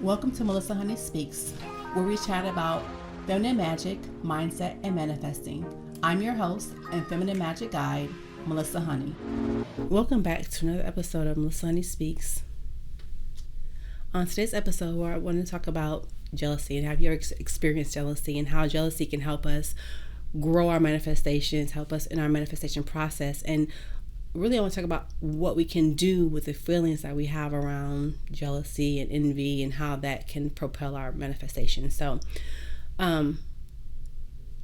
Welcome to Melissa Honey Speaks, where we chat about feminine magic, mindset, and manifesting. I'm your host and feminine magic guide, Melissa Honey. Welcome back to another episode of Melissa Honey Speaks. On today's episode, I want to talk about jealousy and have you ever experienced jealousy and how jealousy can help us grow our manifestations, help us in our manifestation process. And really, I want to talk about what we can do with the feelings that we have around jealousy and envy and how that can propel our manifestation. So,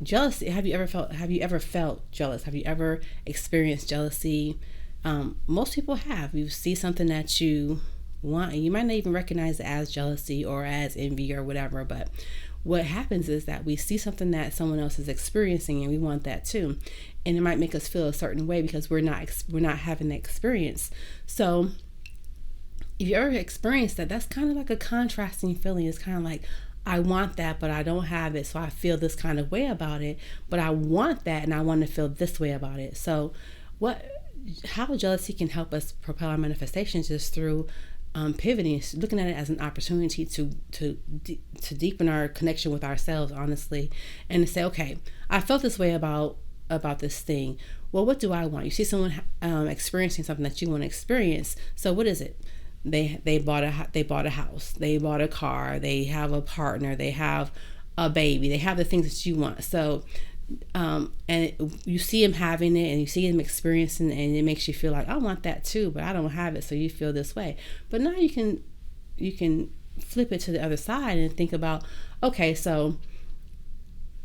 jealousy, have you ever felt jealous? Have you ever experienced jealousy? Most people have. You see something that you want and you might not even recognize it as jealousy or as envy or whatever, but what happens is that we see something that someone else is experiencing and we want that too, and it might make us feel a certain way because we're not having the experience. So if you ever experienced that, that's kind of like a contrasting feeling. It's kind of like, I want that, but I don't have it, so I feel this kind of way about it, but I want that and I want to feel this way about it. So how jealousy can help us propel our manifestations is through pivoting, looking at it as an opportunity to deepen our connection with ourselves, honestly, and to say, okay, I felt this way about this thing. Well, what do I want? You see someone experiencing something that you want to experience. So what is it? They bought a house, they bought a car, they have a partner, they have a baby, they have the things that you want. So you see him having it and you see him experiencing it, and it makes you feel like, I want that too, but I don't have it, so you feel this way. But now you can flip it to the other side and think about, okay, so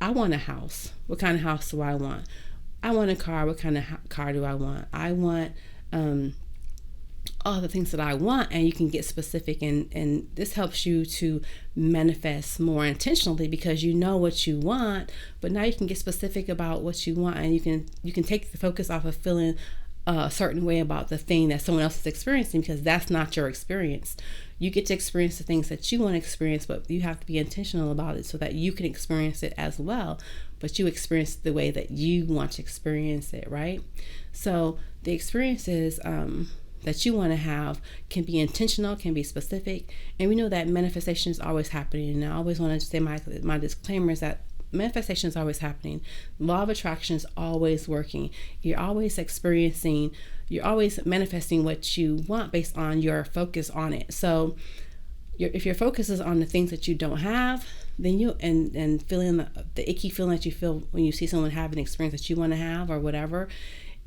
I want a house. What kind of house do I want? I want a car. What kind of car do I want? I want all the things that I want, and you can get specific, and this helps you to manifest more intentionally because you know what you want, but now you can get specific about what you want, and you can take the focus off of feeling a certain way about the thing that someone else is experiencing, because that's not your experience. You get to experience the things that you want to experience, but you have to be intentional about it so that you can experience it as well, but you experience it the way that you want to experience it, right? So the experiences that you want to have can be intentional, can be specific, and we know that manifestation is always happening. And I always want to say my disclaimer is that manifestation is always happening. Law of attraction is always working. You're always manifesting what you want based on your focus on it. So if your focus is on the things that you don't have, then you and feeling the icky feeling that you feel when you see someone have an experience that you want to have or whatever,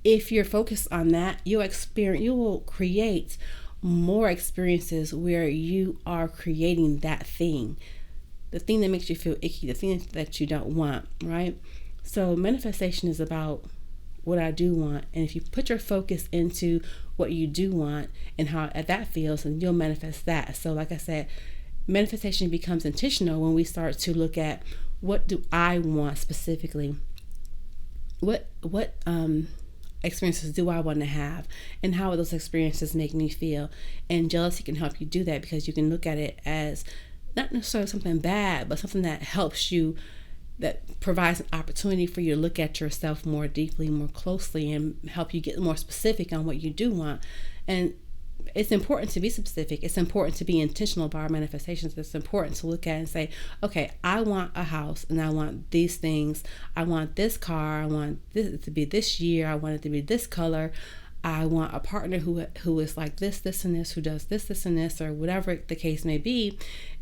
if you're focused on that, you will create more experiences where you are creating that thing, the thing that makes you feel icky, the thing that you don't want, right? So manifestation is about what I do want, and if you put your focus into what you do want and how that feels, and you'll manifest that. So like I said, manifestation becomes intentional when we start to look at, what do I want specifically? What experiences do I want to have, and how those experiences make me feel? And jealousy can help you do that, because you can look at it as not necessarily something bad, but something that helps you, that provides an opportunity for you to look at yourself more deeply, more closely, and help you get more specific on what you do want. And it's important to be specific. It's important to be intentional about our manifestations. It's important to look at and say, okay, I want a house and I want these things. I want this car. I want this to be this year. I want it to be this color. I want a partner who is like this, and this, who does this, and this, or whatever the case may be.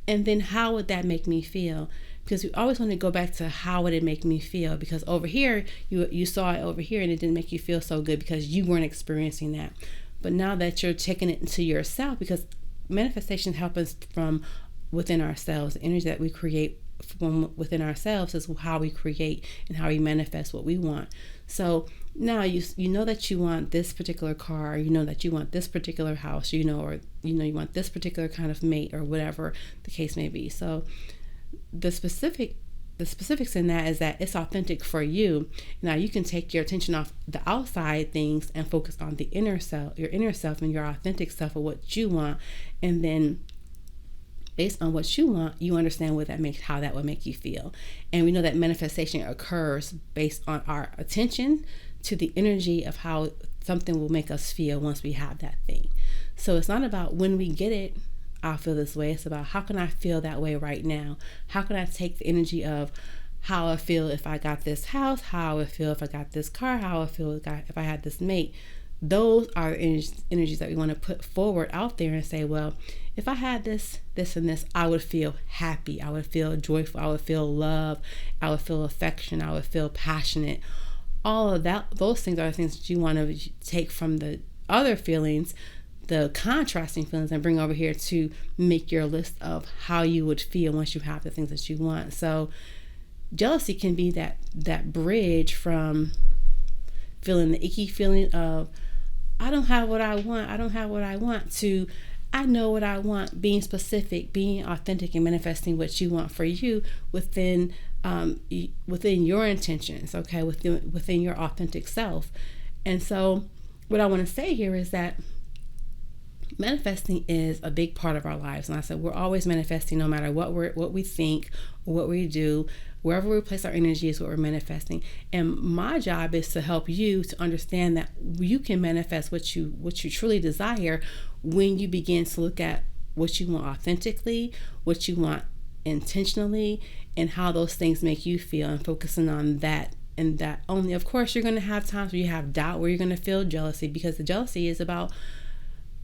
And then how would that make me feel? Because we always want to go back to how would it make me feel, because over here, you saw it over here and it didn't make you feel so good because you weren't experiencing that. But now that you're taking it into yourself, because manifestation happens from within ourselves, the energy that we create from within ourselves is how we create and how we manifest what we want. So now you know that you want this particular car, you know that you want this particular house, you want this particular kind of mate, or whatever the case may be. So the specifics in that is that it's authentic for you. Now you can take your attention off the outside things and focus on the inner self, your inner self, and your authentic self of what you want. And then based on what you want, you understand how that would make you feel. And we know that manifestation occurs based on our attention to the energy of how something will make us feel once we have that thing. So it's not about when we get it. I'll feel this way. It's about how can I feel that way right now? How can I take the energy of how I feel if I got this house, how I would feel if I got this car, how I feel if I had this mate. Those are energies that we want to put forward out there and say, well, if I had this, and this, I would feel happy. I would feel joyful. I would feel love. I would feel affection. I would feel passionate. All of that, those things are the things that you want to take from the other feelings, the contrasting feelings, and bring over here to make your list of how you would feel once you have the things that you want. So jealousy can be that bridge from feeling the icky feeling of I don't have what I want to I know what I want, being specific, being authentic, and manifesting what you want for you within your intentions, okay, within your authentic self. And so what I want to say here is that manifesting is a big part of our lives. And I said, we're always manifesting no matter what we think or what we do. Wherever we place our energy is what we're manifesting. And my job is to help you to understand that you can manifest what you truly desire when you begin to look at what you want authentically, what you want intentionally, and how those things make you feel, and focusing on that and that only. Of course, you're going to have times where you have doubt, where you're going to feel jealousy, because the jealousy is about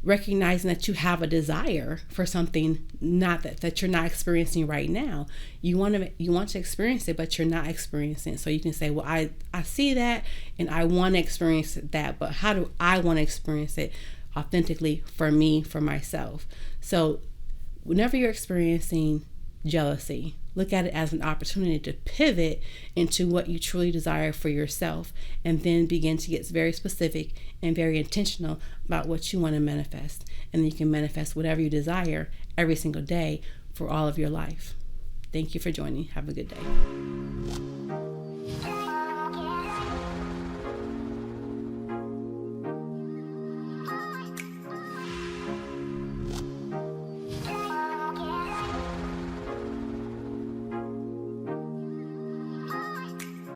recognizing that you have a desire for something that you're not experiencing right now. You want to experience it, but you're not experiencing it. So you can say, well, I see that and I want to experience that, but how do I want to experience it authentically for me, for myself? So whenever you're experiencing jealousy, look at it as an opportunity to pivot into what you truly desire for yourself, and then begin to get very specific and very intentional about what you want to manifest. And then you can manifest whatever you desire every single day for all of your life. Thank you for joining. Have a good day.